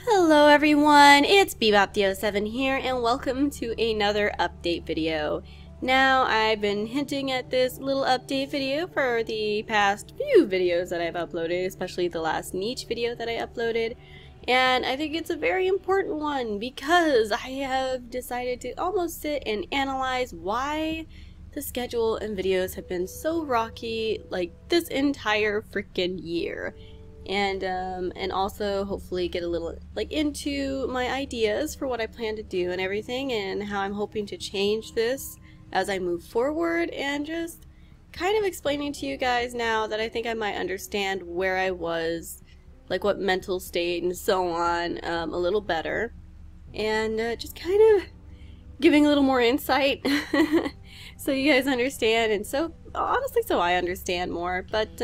Hello everyone, it's Bebop07 here and welcome to another update video. Now, I've been hinting at this little update video for the past few videos that I've uploaded, especially the last niche video that I uploaded. And I think it's a very important one because I have decided to almost sit and analyze why the schedule and videos have been so rocky like this entire freaking year. And also hopefully get a little into my ideas for what I plan to do and everything and how I'm hoping to change this as I move forward, and just kind of explaining to you guys now that I think I might understand where I was, like what mental state and so on, a little better, and just kind of giving a little more insight so you guys understand, and so honestly so I understand more. But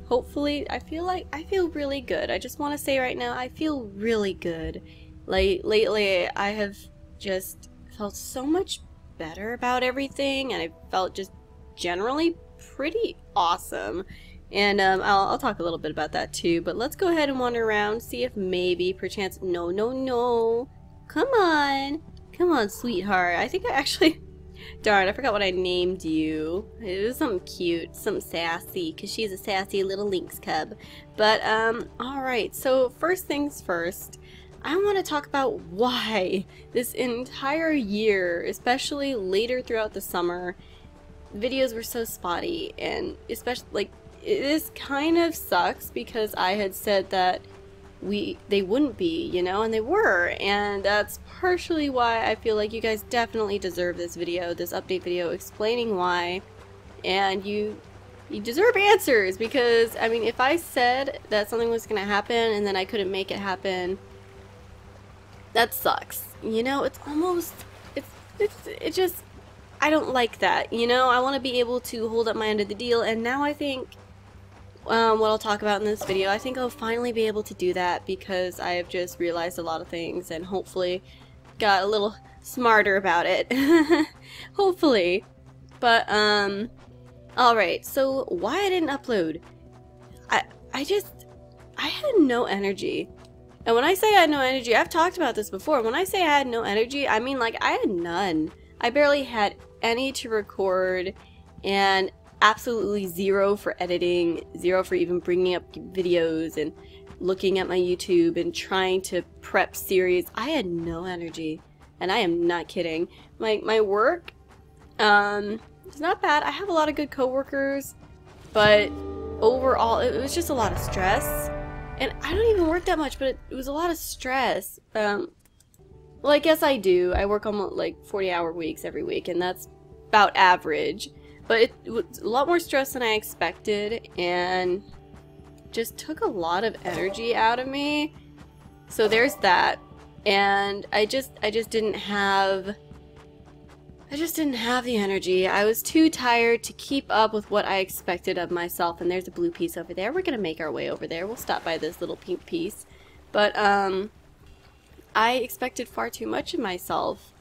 hopefully, I feel really good. I just want to say right now, I feel really good. Like, lately, I have just felt so much better about everything, and I felt just generally pretty awesome. And I'll talk a little bit about that too, but let's go ahead and wander around, see if maybe, perchance, no. Come on, sweetheart. I think I actually... Darn, I forgot what I named you. It was something cute, something sassy, because she's a sassy little lynx cub. But, alright, so first things first, I want to talk about why this entire year, especially later throughout the summer, videos were so spotty, and especially, this kind of sucks because I had said that they wouldn't be, you know, and they were, and that's partially why I feel like you guys definitely deserve this video, this update video explaining why, and you deserve answers, because I mean, if I said that something was gonna happen and then I couldn't make it happen, that sucks, you know. It's almost, it just, I don't like that, you know. I want to be able to hold up my end of the deal, and now I think what I'll talk about in this video, I think I'll finally be able to do that because I have just realized a lot of things and hopefully got a little smarter about it. Hopefully. But, alright, so why I didn't upload? I had no energy. And when I say I had no energy, I've talked about this before. When I say I had no energy, I mean like I had none. I barely had any to record, and absolutely zero for editing, zero for even bringing up videos and looking at my YouTube and trying to prep series. I had no energy, and I am not kidding. My work, it's not bad. I have a lot of good coworkers, but overall it was just a lot of stress. And I don't even work that much, but it was a lot of stress. Well, I guess I do. I work almost like 40-hour weeks every week, and that's about average. But it was a lot more stress than I expected, and just took a lot of energy out of me. So there's that. And I just didn't have the energy. I was too tired to keep up with what I expected of myself. And there's a blue piece over there. We're gonna make our way over there. We'll stop by this little pink piece. But I expected far too much of myself,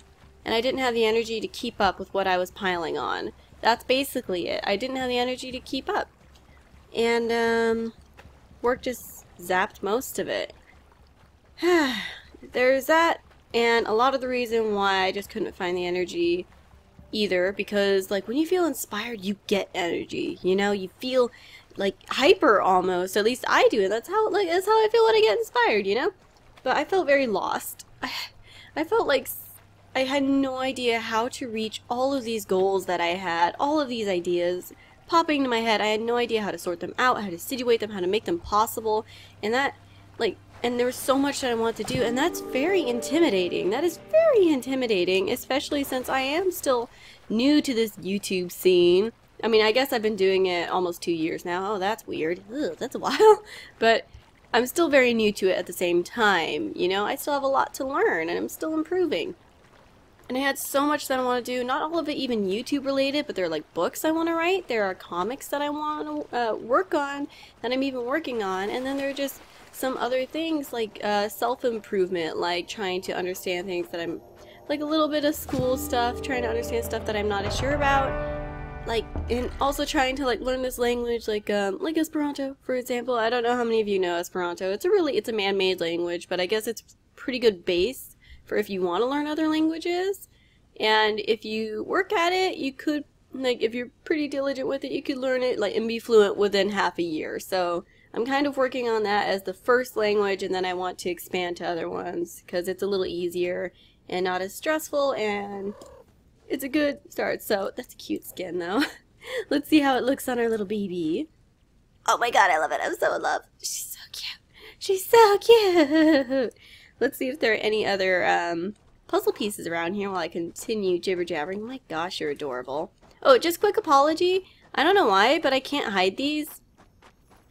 and I didn't have the energy to keep up with what I was piling on. That's basically it. I didn't have the energy to keep up. And, work just zapped most of it. There's that, and a lot of the reason why I just couldn't find the energy either, because, like, when you feel inspired, you get energy, you know? You feel, like, hyper almost. At least I do, and that's how I feel when I get inspired, you know? But I felt very lost. I felt like I had no idea how to reach all of these goals that I had, all of these ideas popping into my head. I had no idea how to sort them out, how to situate them, how to make them possible, and and there was so much that I wanted to do, and that's very intimidating. That is very intimidating, especially since I am still new to this YouTube scene. I mean, I guess I've been doing it almost 2 years now. Oh, that's weird. Ugh, that's a while. But I'm still very new to it at the same time, you know? I still have a lot to learn, and I'm still improving. And I had so much that I want to do, not all of it even YouTube related, but there are like books I want to write, there are comics that I want to work on, that I'm even working on, and then there are just some other things like self-improvement, like trying to understand things that I'm, like a little bit of school stuff, trying to understand stuff that I'm not as sure about, like, and also trying to like learn this language, like Esperanto, for example. I don't know how many of you know Esperanto. It's a man-made language, but I guess it's pretty good base for if you want to learn other languages. And if you work at it, you could, like, if you're pretty diligent with it, you could learn it like and be fluent within half a year. So I'm kind of working on that as the first language, and then I want to expand to other ones because it's a little easier and not as stressful, and it's a good start. So that's a cute skin though. Let's see how it looks on our little baby. Oh my god, I love it. I'm so in love. She's so cute. She's so cute. Let's see if there are any other puzzle pieces around here while I continue jibber-jabbering. Oh my gosh, you're adorable. Oh, just quick apology. I don't know why, but I can't hide these.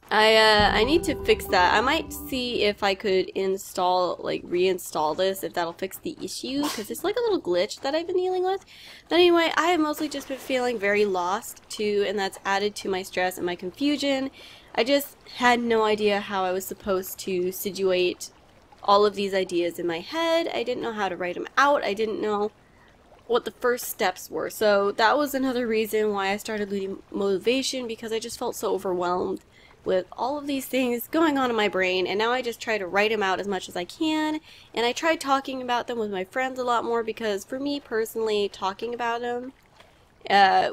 I need to fix that. I might see if I could reinstall this, if that'll fix the issue, because it's like a little glitch that I've been dealing with. But anyway, I have mostly just been feeling very lost too, and that's added to my stress and my confusion. I just had no idea how I was supposed to situate all of these ideas in my head. I didn't know how to write them out. I didn't know what the first steps were. So that was another reason why I started losing motivation, because I just felt so overwhelmed with all of these things going on in my brain, and now I just try to write them out as much as I can. And I tried talking about them with my friends a lot more, because for me personally, talking about them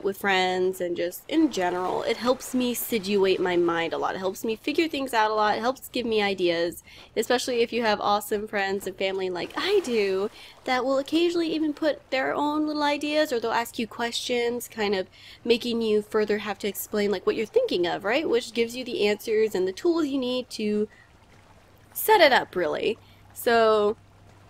with friends and just in general, it helps me situate my mind a lot. It helps me figure things out a lot. It helps give me ideas, especially if you have awesome friends and family like I do that will occasionally even put their own little ideas, or they'll ask you questions, kind of making you further have to explain like what you're thinking of, right? Which gives you the answers and the tools you need to set it up, really. So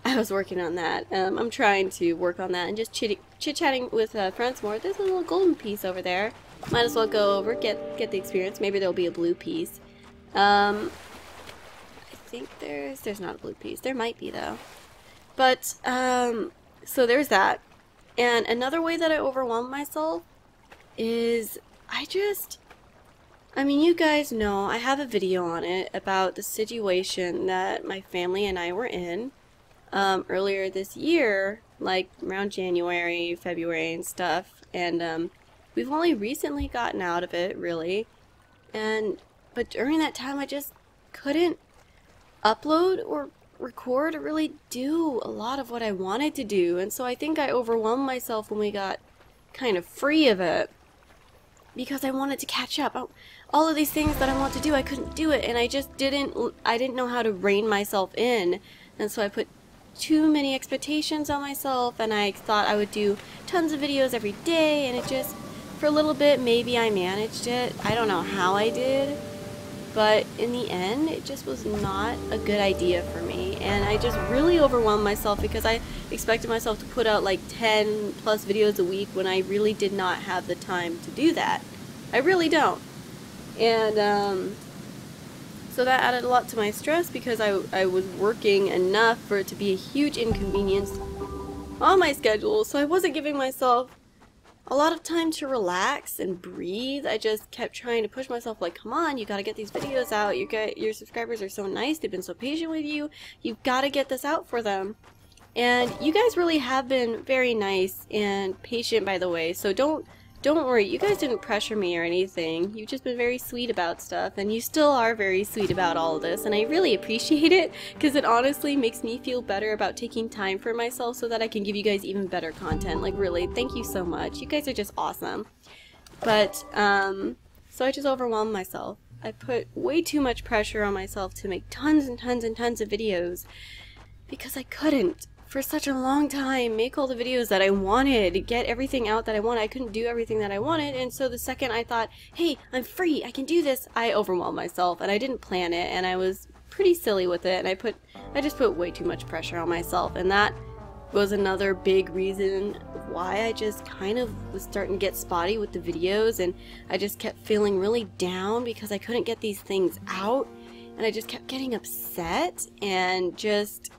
I was working on that. I'm trying to work on that and just chit-chatting with friends more. There's a little golden piece over there. Might as well go over, get the experience. Maybe there'll be a blue piece. I think there's not a blue piece. There might be though. But so there's that. And another way that I overwhelm myself is I mean, you guys know I have a video on it about the situation that my family and I were in earlier this year, like around January, February and stuff, and we've only recently gotten out of it, really. But during that time I just couldn't upload or record or really do a lot of what I wanted to do, and so I think I overwhelmed myself when we got kind of free of it, because I wanted to catch up. All of these things that I want to do, I couldn't do it, and I didn't know how to rein myself in, and so I put too many expectations on myself, and I thought I would do tons of videos every day, and it just, for a little bit, maybe I managed it. I don't know how I did, but in the end, it just was not a good idea for me, and I just really overwhelmed myself because I expected myself to put out like 10 plus videos a week when I really did not have the time to do that. I really don't. And so that added a lot to my stress, because I was working enough for it to be a huge inconvenience on my schedule, so I wasn't giving myself a lot of time to relax and breathe. I just kept trying to push myself like, come on, you gotta get these videos out. Your subscribers are so nice, they've been so patient with you, you've gotta get this out for them. And you guys really have been very nice and patient, by the way, so don't worry, you guys didn't pressure me or anything. You've just been very sweet about stuff, and you still are very sweet about all of this, and I really appreciate it, because it honestly makes me feel better about taking time for myself so that I can give you guys even better content. Like, really, thank you so much. You guys are just awesome. But, so I just overwhelmed myself. I put way too much pressure on myself to make tons and tons and tons of videos, because I couldn't, for such a long time, make all the videos that I wanted, get everything out that I wanted. I couldn't do everything that I wanted, and so the second I thought, hey, I'm free, I can do this, I overwhelmed myself, and I didn't plan it, and I was pretty silly with it, and I just put way too much pressure on myself, and that was another big reason why I just kind of was starting to get spotty with the videos, and I just kept feeling really down because I couldn't get these things out, and I just kept getting upset and just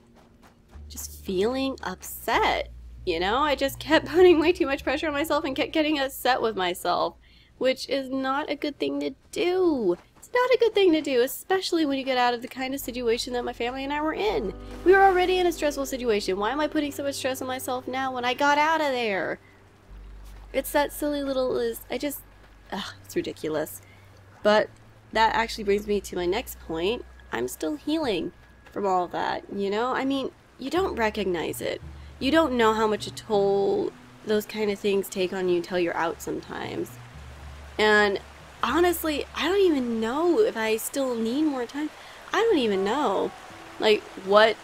feeling upset, you know? I just kept putting way too much pressure on myself and kept getting upset with myself, which is not a good thing to do. It's not a good thing to do, especially when you get out of the kind of situation that my family and I were in. We were already in a stressful situation. Why am I putting so much stress on myself now when I got out of there? It's that silly little it's ridiculous. But that actually brings me to my next point. I'm still healing from all of that, you know? I mean, you don't recognize it. You don't know how much a toll those kind of things take on you until you're out sometimes. And honestly, I don't even know if I still need more time. I don't even know, like, what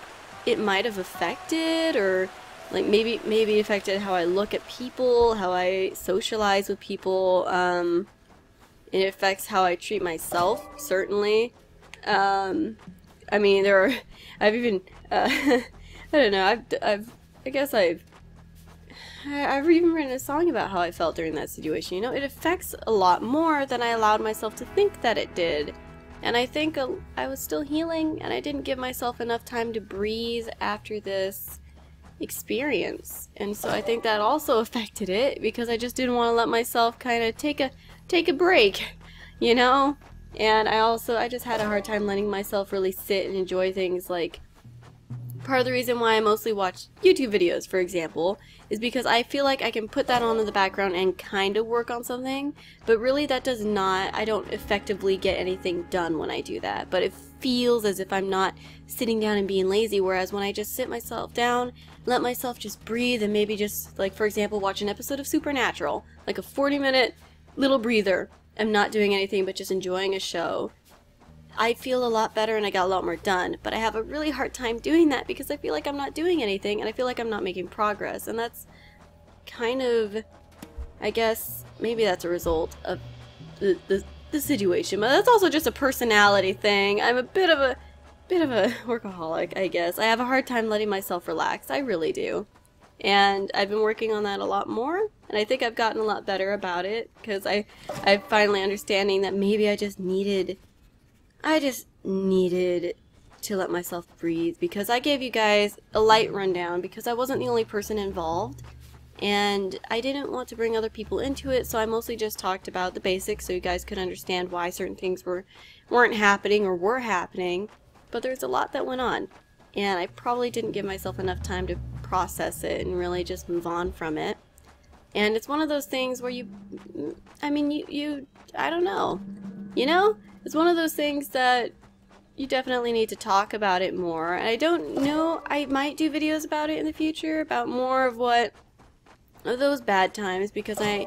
it might have affected, or like maybe it affected how I look at people, how I socialize with people. It affects how I treat myself, certainly. I mean, I've even, I don't know, I've even written a song about how I felt during that situation. You know, it affects a lot more than I allowed myself to think that it did. And I think I was still healing, and I didn't give myself enough time to breathe after this experience. And so I think that also affected it, because I just didn't want to let myself kind of take a break, you know? And I just had a hard time letting myself really sit and enjoy things. Like, part of the reason why I mostly watch YouTube videos, for example, is because I feel like I can put that on in the background and kind of work on something, but really that does not, I don't effectively get anything done when I do that. But it feels as if I'm not sitting down and being lazy, whereas when I just sit myself down, let myself just breathe, and maybe just, like, for example, watch an episode of Supernatural, like a 40-minute little breather. I'm not doing anything but just enjoying a show. I feel a lot better and I got a lot more done, but I have a really hard time doing that because I feel like I'm not doing anything and I feel like I'm not making progress, and that's kind of, I guess, maybe that's a result of the situation, but that's also just a personality thing. I'm a bit of a workaholic, I guess. I have a hard time letting myself relax, I really do. And I've been working on that a lot more, and I think I've gotten a lot better about it, because I'm finally understanding that maybe I just needed to let myself breathe, because I gave you guys a light rundown because I wasn't the only person involved, and I didn't want to bring other people into it, so I mostly just talked about the basics so you guys could understand why certain things weren't happening or were happening. But there's a lot that went on, and I probably didn't give myself enough time to process it and really just move on from it. And it's one of those things where I don't know, you know? It's one of those things that you definitely need to talk about it more. And I don't know, I might do videos about it in the future, about more of those bad times, because I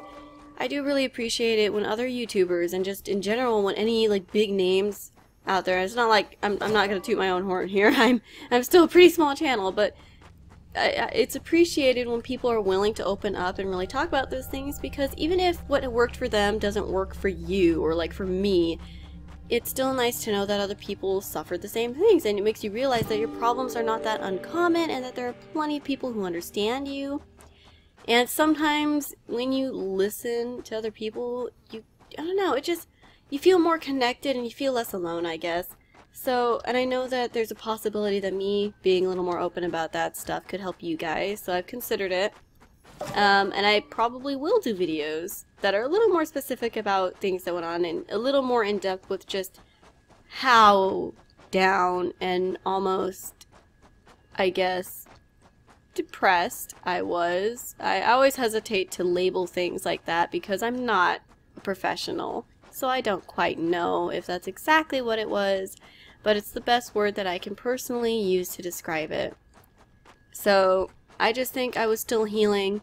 do really appreciate it when other YouTubers, and just in general when any like big names out there, it's not like I'm not gonna toot my own horn here. I'm still a pretty small channel, but it's appreciated when people are willing to open up and really talk about those things, because even if what worked for them doesn't work for you, or like for me, it's still nice to know that other people suffered the same things, and it makes you realize that your problems are not that uncommon and that there are plenty of people who understand you. And sometimes when you listen to other people, I don't know, you feel more connected and you feel less alone, I guess. So, and I know that there's a possibility that me being a little more open about that stuff could help you guys, so I've considered it. And I probably will do videos that are a little more specific about things that went on, and a little more in depth with just how down and almost, I guess, depressed I was. I always hesitate to label things like that because I'm not a professional, so I don't quite know if that's exactly what it was, but it's the best word that I can personally use to describe it. So I just think I was still healing,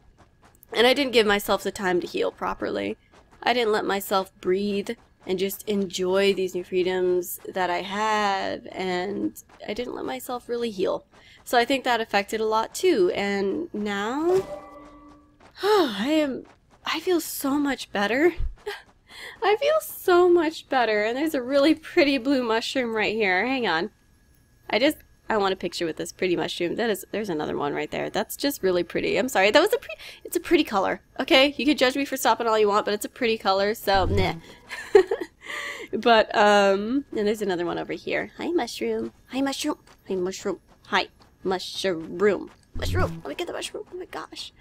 and I didn't give myself the time to heal properly. I didn't let myself breathe and just enjoy these new freedoms that I have, and I didn't let myself really heal. So I think that affected a lot too, and now I feel so much better. I feel so much better, and there's a really pretty blue mushroom right here. Hang on. I want a picture with this pretty mushroom. There's another one right there. That's just really pretty. I'm sorry. It's a pretty color. Okay? You can judge me for stopping all you want, but it's a pretty color, so nah. But, and there's another one over here. Hi, mushroom. Hi, mushroom. Hi, mushroom. Hi, mushroom. Mushroom. Let me get the mushroom. Oh my gosh.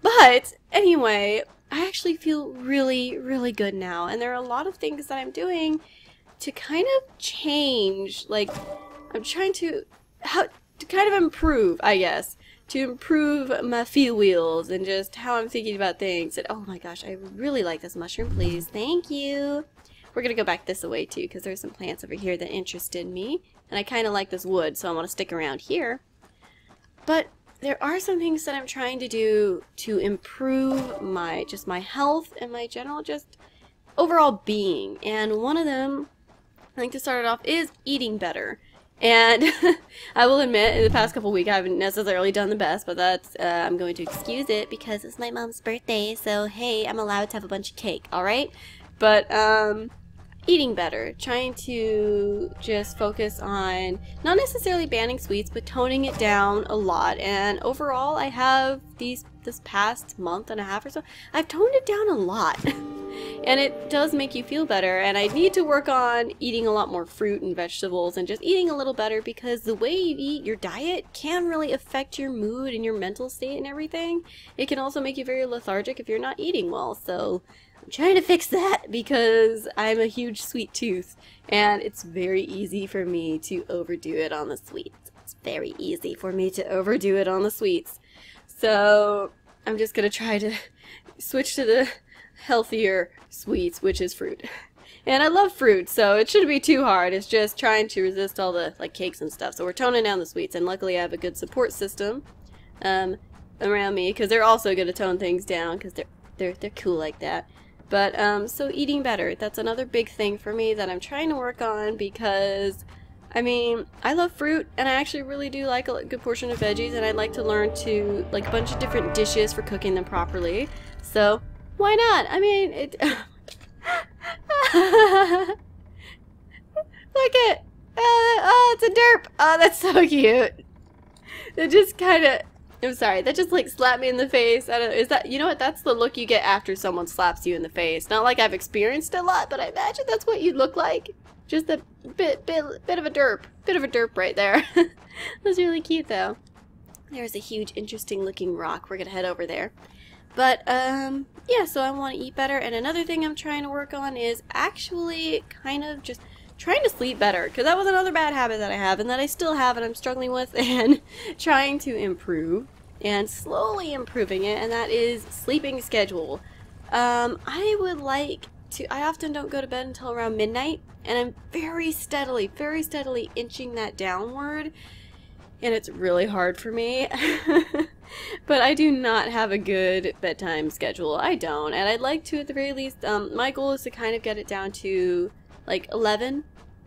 But, anyway, I actually feel really, really good now. And there are a lot of things that I'm doing to kind of change, like, I'm trying to kind of improve, I guess, to improve my feel wheels and just how I'm thinking about things. And oh my gosh, I really like this mushroom, please. Thank you. We're gonna go back this way too, because there's some plants over here that interested me. And I kind of like this wood, so I want to stick around here. But there are some things that I'm trying to do to improve my health and my general just overall being. And one of them, I think to start it off, is eating better. And I will admit, in the past couple weeks, I haven't necessarily done the best, but that's, I'm going to excuse it because it's my mom's birthday, so hey, I'm allowed to have a bunch of cake, alright? But, eating better, trying to just focus on not necessarily banning sweets, but toning it down a lot. And overall, I have this past month and a half or so, I've toned it down a lot. And it does make you feel better, and I need to work on eating a lot more fruit and vegetables and just eating a little better, because the way you eat, your diet, can really affect your mood and your mental state and everything. It can also make you very lethargic if you're not eating well, so I'm trying to fix that because I'm a huge sweet tooth, and it's very easy for me to overdo it on the sweets. It's very easy for me to overdo it on the sweets. So I'm just going to try to switch to the healthier sweets, which is fruit. And I love fruit, so it shouldn't be too hard. It's just trying to resist all the like cakes and stuff. So we're toning down the sweets, and luckily I have a good support system around me, because they're also going to tone things down because they're cool like that. But so eating better, that's another big thing for me that I'm trying to work on, because I mean, I love fruit, and I actually really do like a good portion of veggies, and I'd like to learn to like a bunch of different dishes for cooking them properly. So why not? I mean, it. Look at, oh, it's a derp. Oh, that's so cute. It just kind of, I'm sorry, that just like slapped me in the face. I don't know, is that, you know what, that's the look you get after someone slaps you in the face. Not like I've experienced it a lot, but I imagine that's what you'd look like. Just a bit of a derp right there. That's really cute though. There's a huge interesting looking rock. We're gonna head over there. But, yeah, so I want to eat better, and another thing I'm trying to work on is actually kind of just trying to sleep better, because that was another bad habit that I have, and that I still have, and I'm struggling with, and trying to improve, and slowly improving it, and that is sleeping schedule. I would like to, I often don't go to bed until around midnight, and I'm very steadily inching that downward, and it's really hard for me. But I do not have a good bedtime schedule. I don't, and I'd like to at the very least, my goal is to kind of get it down to like 11.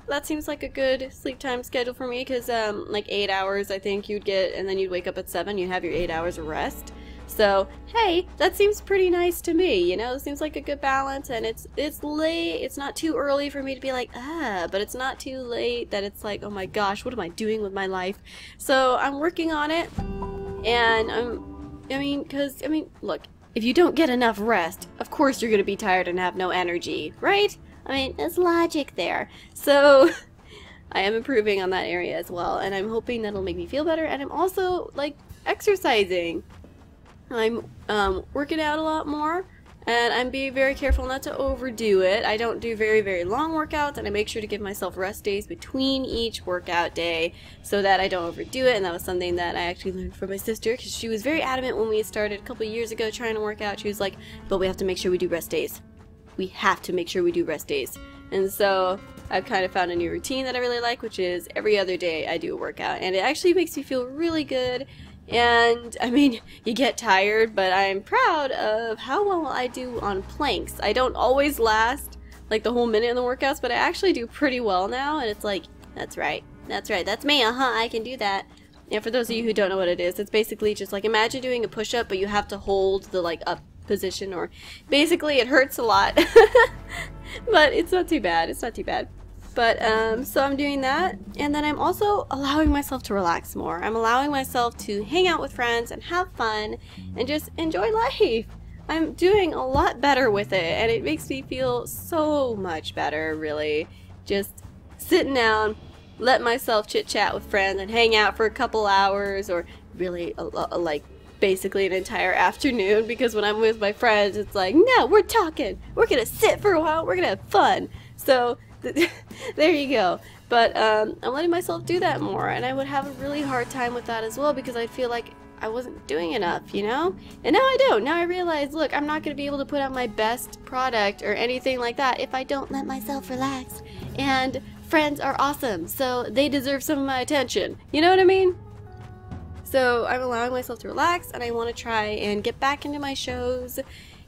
That seems like a good sleep time schedule for me, because like 8 hours I think you'd get, and then you'd wake up at 7, you have your 8 hours of rest. So hey, that seems pretty nice to me, you know. It seems like a good balance, and it's late, it's not too early for me to be like, but it's not too late that it's like, oh my gosh, what am I doing with my life? So I'm working on it. And I mean, look, if you don't get enough rest, of course you're going to be tired and have no energy, right? I mean, there's logic there. So I am improving on that area as well, and I'm hoping that'll make me feel better. And I'm also like exercising. I'm working out a lot more, and I'm being very careful not to overdo it. I don't do very long workouts, and I make sure to give myself rest days between each workout day so that I don't overdo it. And that was something that I actually learned from my sister, because she was very adamant when we started a couple years ago trying to work out. She was like, but we have to make sure we do rest days. We have to make sure we do rest days. And so I've kind of found a new routine that I really like, which is every other day I do a workout, and it actually makes me feel really good. And I mean, you get tired, but I'm proud of how well I do on planks. I don't always last like the whole minute in the workouts, but I actually do pretty well now, and it's like, that's right, that's me, I can do that. And for those of you who don't know what it is, it's basically just like, imagine doing a push-up, but you have to hold the like up position, or basically it hurts a lot. But it's not too bad, it's not too bad. But, so I'm doing that, and then I'm also allowing myself to relax more. I'm allowing myself to hang out with friends and have fun and just enjoy life. I'm doing a lot better with it, and it makes me feel so much better, really. Just sitting down, let myself chit-chat with friends and hang out for a couple hours, or really, like, basically an entire afternoon, because when I'm with my friends, it's like, no, we're talking. We're gonna sit for a while, we're gonna have fun. So there you go. But I'm letting myself do that more, and I would have a really hard time with that as well, because I feel like I wasn't doing enough, you know? And now I do. Now I realize, look, I'm not going to be able to put out my best product or anything like that if I don't let myself relax. And friends are awesome, so they deserve some of my attention. You know what I mean? So I'm allowing myself to relax, and I want to try and get back into my shows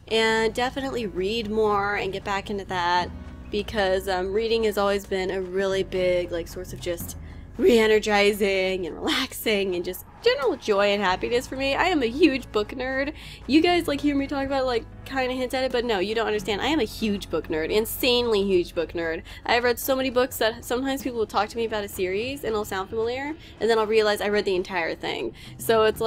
and definitely read more and get back into that, because reading has always been a really big source of just re-energizing and relaxing and just general joy and happiness for me. I am a huge book nerd. You guys hear me talk about kind of hints at it, but no, you don't understand. I am a huge book nerd, insanely huge book nerd. I've read so many books that sometimes people will talk to me about a series and it'll sound familiar, and then I'll realize I read the entire thing. So it's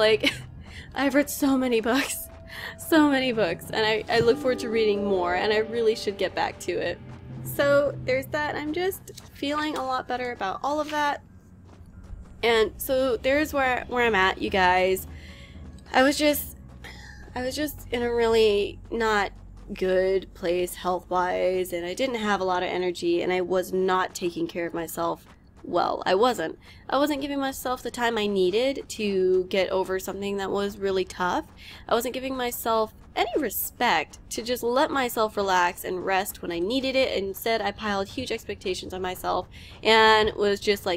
I've read so many books. So many books, and I look forward to reading more, and I really should get back to it. So there's that. I'm just feeling a lot better about all of that. And so there's where I'm at, you guys. I was just in a really not good place health-wise, and I didn't have a lot of energy, and I was not taking care of myself well. I wasn't giving myself the time I needed to get over something that was really tough. I wasn't giving myself any respect to just let myself relax and rest when I needed it. Instead, I piled huge expectations on myself and was just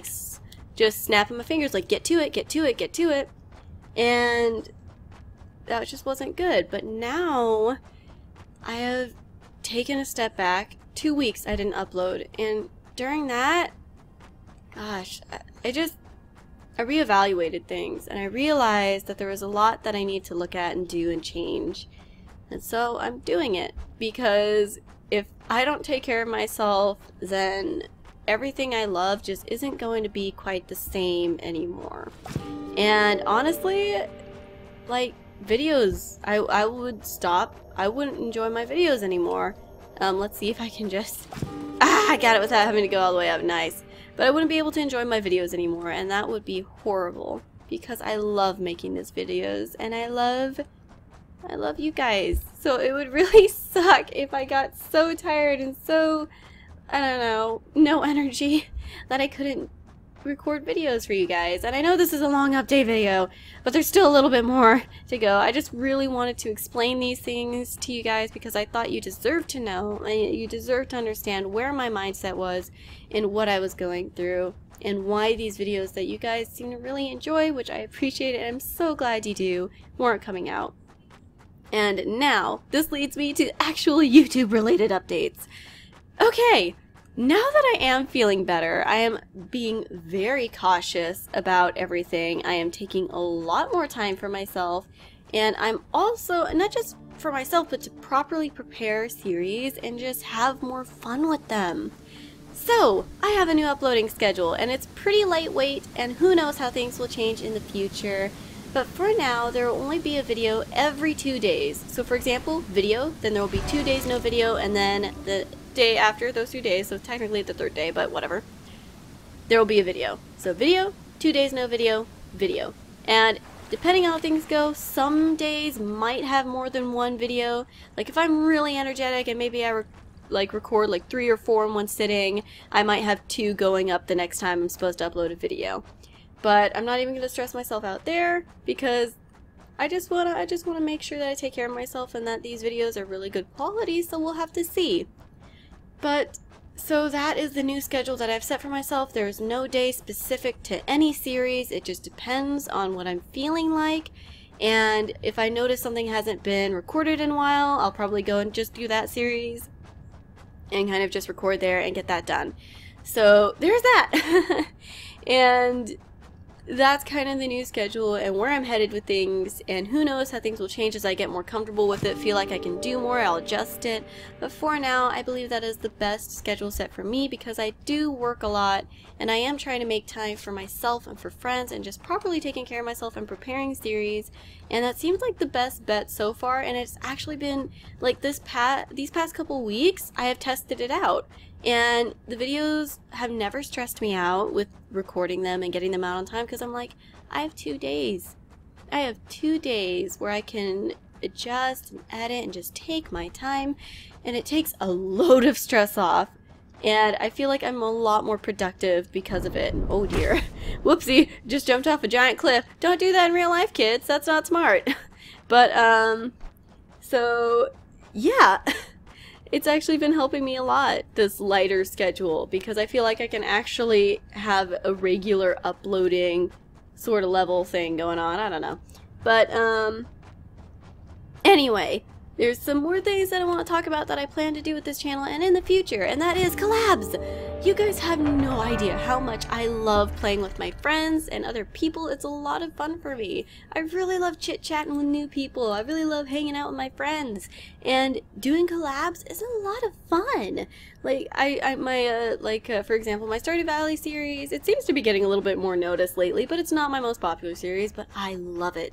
just snapping my fingers get to it, get to it, get to it. And that just wasn't good. But now I have taken a step back. 2 weeks I didn't upload, and during that, gosh, I reevaluated things, and I realized that there was a lot that I need to look at and do and change. And so I'm doing it, because if I don't take care of myself, then everything I love just isn't going to be quite the same anymore. And honestly, videos, I would stop. I wouldn't enjoy my videos anymore. Let's see if I can just... I got it without having to go all the way up. Nice. But I wouldn't be able to enjoy my videos anymore, and that would be horrible, because I love making these videos, and I love you guys. So it would really suck if I got so tired and so, I don't know, no energy that I couldn't record videos for you guys. And I know this is a long update video, but there's still a little bit more to go. I just really wanted to explain these things to you guys because I thought you deserve to know, and you deserve to understand where my mindset was and what I was going through, and why these videos that you guys seem to really enjoy, which I appreciate, and I'm so glad you do, weren't coming out. And now, this leads me to actual YouTube related updates. Okay, now that I am feeling better, I am being very cautious about everything. I am taking a lot more time for myself, and I'm also, not just for myself, but to properly prepare series and just have more fun with them. So, I have a new uploading schedule, and it's pretty lightweight, and who knows how things will change in the future. But for now, there will only be a video every 2 days. So for example, video, then there will be 2 days no video, and then the day after those 2 days, so technically the third day, but whatever, there will be a video. So video, 2 days no video, video. And depending on how things go, some days might have more than one video. Like if I'm really energetic and maybe I record 3 or 4 in one sitting, I might have 2 going up the next time I'm supposed to upload a video. But I'm not even going to stress myself out there, because I just wanna make sure that I take care of myself and that these videos are really good quality, so we'll have to see. But so that is the new schedule that I've set for myself. There's no day specific to any series. It just depends on what I'm feeling like. And if I notice something hasn't been recorded in a while, I'll probably go and just do that series and kind of just record there and get that done. So there's that. And that's kind of the new schedule and where I'm headed with things, and who knows how things will change as I get more comfortable with it, feel like I can do more, I'll adjust it. But for now, I believe that is the best schedule set for me, because I do work a lot, and I am trying to make time for myself and for friends and just properly taking care of myself and preparing series, and that seems like the best bet so far. And it's actually been like these past couple weeks I have tested it out. And the videos have never stressed me out with recording them and getting them out on time, because I'm like, I have 2 days. I have 2 days where I can adjust and edit and just take my time, and it takes a load of stress off. and I feel like I'm a lot more productive because of it. Oh dear. Whoopsie, just jumped off a giant cliff. Don't do that in real life, kids. That's not smart. But, so, yeah. It's actually been helping me a lot, this lighter schedule, because I feel like I can actually have a regular uploading sort of level thing going on. I don't know. But, anyway, there's some more things that I want to talk about that I plan to do with this channel and in the future, and that is collabs! You guys have no idea how much I love playing with my friends and other people. It's a lot of fun for me. I really love chit-chatting with new people. I really love hanging out with my friends. And doing collabs is a lot of fun. Like, for example, my Stardew Valley series, it seems to be getting a little bit more notice lately, but it's not my most popular series, but I love it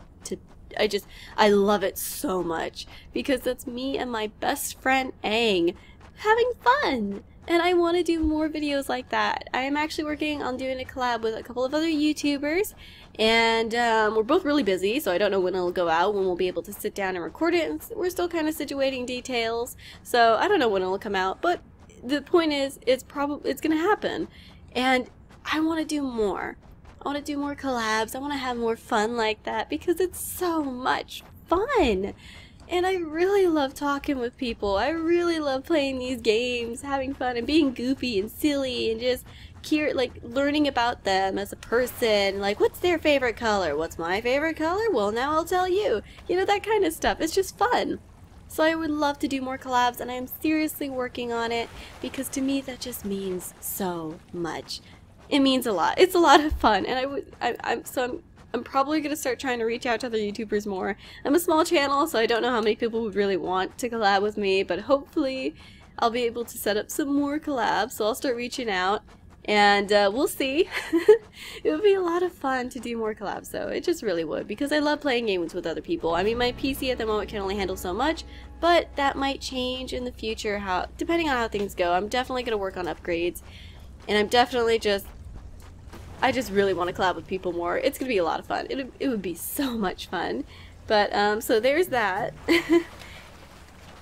I love it so much because that's me and my best friend Aang having fun, and I want to do more videos like that. I am actually working on doing a collab with a couple of other YouTubers, and we're both really busy, so I don't know when it'll go out, when we'll be able to sit down and record it, and we're still kind of situating details, so I don't know when it'll come out, but the point is, it's gonna happen, and I want to do more. I want to do more collabs. I want to have more fun like that because it's so much fun. And I really love talking with people. I really love playing these games, having fun and being goofy and silly and just learning about them as a person. Like, what's their favorite color? What's my favorite color? Well, now I'll tell you. You know, that kind of stuff. It's just fun. So I would love to do more collabs, and I am seriously working on it because to me that just means so much. It means a lot. It's a lot of fun, and I'm probably gonna start trying to reach out to other YouTubers more. I'm a small channel, so I don't know how many people would really want to collab with me, but hopefully I'll be able to set up some more collabs. So I'll start reaching out, and we'll see. It would be a lot of fun to do more collabs, though. It just really would, because I love playing games with other people. I mean, my PC at the moment can only handle so much, but that might change in the future, depending on how things go. I'm definitely gonna work on upgrades, and I'm definitely I just really want to collab with people more. It's going to be a lot of fun. It would be so much fun. But, so there's that.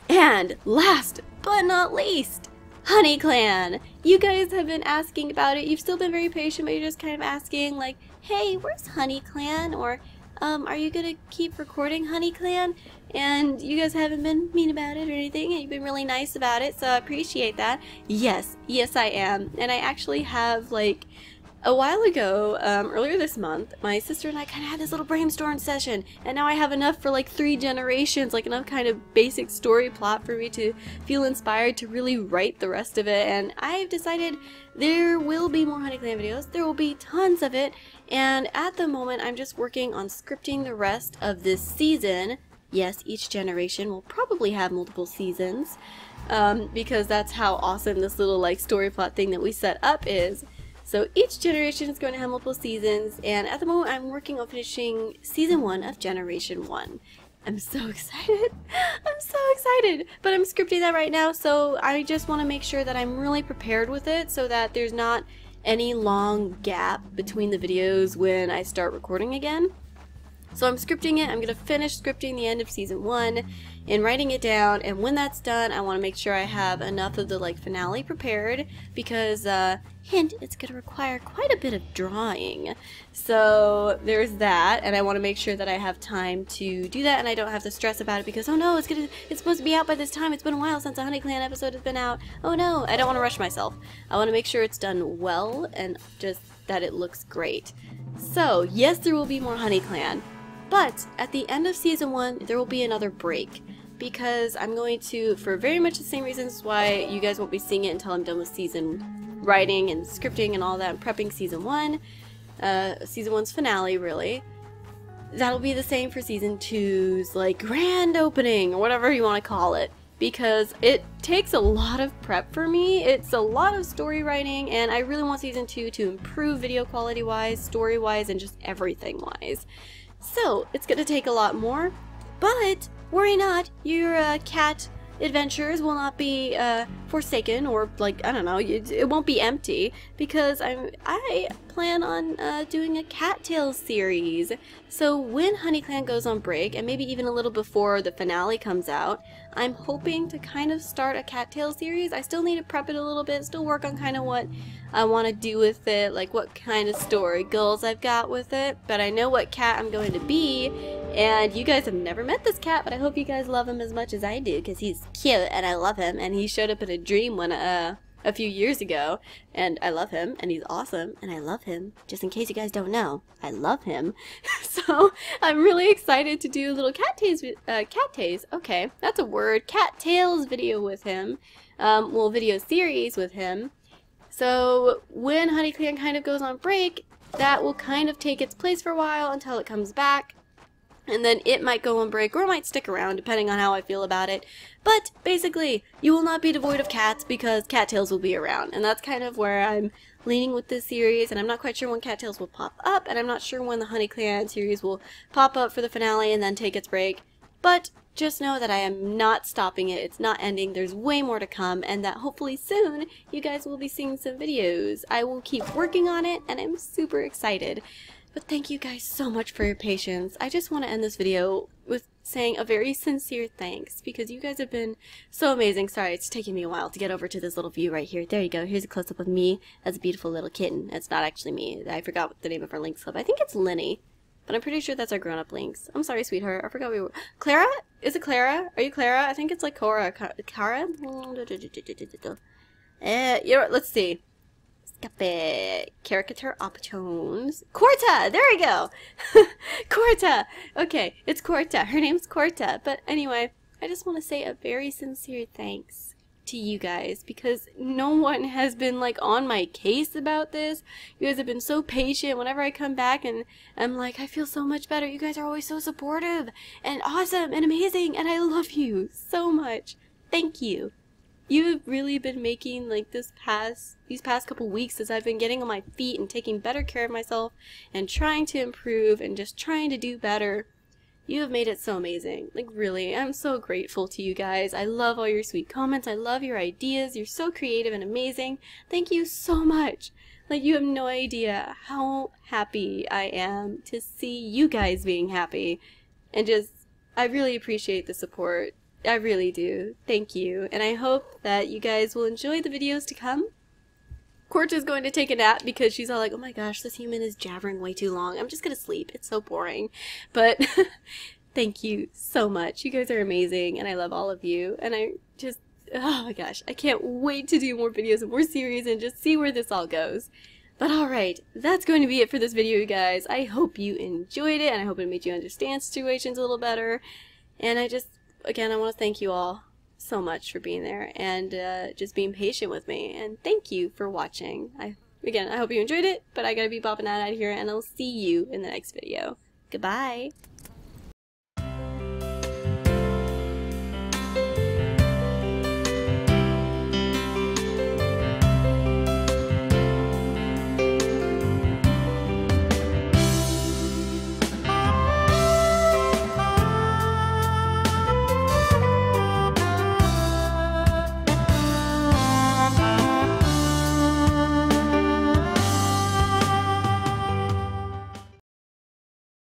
And last but not least, HoneyClan. You guys have been asking about it. You've still been very patient, but you're just kind of asking, like, hey, where's HoneyClan? Or, are you going to keep recording HoneyClan? And you guys haven't been mean about it or anything, and you've been really nice about it, so I appreciate that. Yes, I am. And I actually have, like, a while ago, earlier this month, my sister and I kind of had this little brainstorm session, and now I have enough for like 3 generations, like enough kind of basic story plot for me to feel inspired to really write the rest of it, and I've decided there will be more HoneyClan videos. There will be tons of it, and at the moment I'm just working on scripting the rest of this season. Yes, each generation will probably have multiple seasons, because that's how awesome this little like story plot thing that we set up is. So each generation is going to have multiple seasons, and at the moment I'm working on finishing season 1 of Generation 1. I'm so excited. I'm so excited. But I'm scripting that right now, so I just want to make sure that I'm really prepared with it so that there's not any long gap between the videos when I start recording again. So I'm scripting it. I'm going to finish scripting the end of season 1 and writing it down, and when that's done I want to make sure I have enough of the like finale prepared because hint, it's going to require quite a bit of drawing. So there's that, and I want to make sure that I have time to do that and I don't have to stress about it because oh no, it's supposed to be out by this time. It's been a while since a HoneyClan episode has been out. Oh no, I don't want to rush myself. I want to make sure it's done well and just that it looks great. So yes, there will be more HoneyClan. But at the end of season 1, there will be another break because I'm going to, for very much the same reasons why you guys won't be seeing it until I'm done with season writing and scripting and all that, and prepping season 1, season 1's finale really. That'll be the same for season 2's like grand opening or whatever you want to call it, because it takes a lot of prep for me. It's a lot of story writing, and I really want season 2 to improve video quality wise, story wise, and just everything wise. So, it's going to take a lot more, but worry not, your cat adventures will not be forsaken or, like, I don't know, it won't be empty, because I plan on doing a Cattails series. So when HoneyClan goes on break, and maybe even a little before the finale comes out, I'm hoping to kind of start a Cattails series. I still need to prep it a little bit, still work on kind of what I want to do with it, like what kind of story goals I've got with it, but I know what cat I'm going to be, and you guys have never met this cat, but I hope you guys love him as much as I do, because he's cute, and I love him, and he showed up in a dream when, a few years ago, and I love him, and he's awesome, and I love him. Just in case you guys don't know, I love him. So I'm really excited to do a little Cattails, okay, that's a word, Cattails video with him, well, video series with him. So when HoneyClan kind of goes on break, that will kind of take its place for a while until it comes back. And then it might go on break, or it might stick around, depending on how I feel about it. But, basically, you will not be devoid of cats, because Cattails will be around. And that's kind of where I'm leaning with this series, and I'm not quite sure when Cattails will pop up, and I'm not sure when the HoneyClan series will pop up for the finale and then take its break. But, just know that I am not stopping it, it's not ending, there's way more to come, and that hopefully soon, you guys will be seeing some videos. I will keep working on it, and I'm super excited. But thank you guys so much for your patience. I just want to end this video with saying a very sincere thanks, because you guys have been so amazing. Sorry, it's taking me a while to get over to this little view right here. There you go. Here's a close-up of me as a beautiful little kitten. It's not actually me. I forgot what the name of our Lynx Club. I think it's Linny, but I'm pretty sure that's our grown-up Lynx. I'm sorry, sweetheart. I forgot we were... Clara? Is it Clara? Are you Clara? I think it's like Cora. Cara? Let's see. Caricature Optones. Corta! There we go! Corta! Okay, it's Corta. Her name's Corta. But anyway, I just want to say a very sincere thanks to you guys, because no one has been like on my case about this. You guys have been so patient. Whenever I come back and I'm like, I feel so much better, you guys are always so supportive and awesome and amazing, and I love you so much. Thank you. You've really been making like these past couple weeks, as I've been getting on my feet and taking better care of myself and trying to improve and just trying to do better. You have made it so amazing. Like really, I'm so grateful to you guys. I love all your sweet comments. I love your ideas. You're so creative and amazing. Thank you so much. Like you have no idea how happy I am to see you guys being happy. And just, I really appreciate the support. I really do. Thank you. And I hope that you guys will enjoy the videos to come. Corta's going to take a nap because she's all like, oh my gosh, this human is jabbering way too long. I'm just gonna sleep. It's so boring. But thank you so much. You guys are amazing, and I love all of you. And I just, oh my gosh, I can't wait to do more videos and more series and just see where this all goes. But alright, that's going to be it for this video, you guys. I hope you enjoyed it, and I hope it made you understand situations a little better. And I just, again, I want to thank you all so much for being there and just being patient with me. And thank you for watching. Again, I hope you enjoyed it, but I gotta be bopping out of here, and I'll see you in the next video. Goodbye!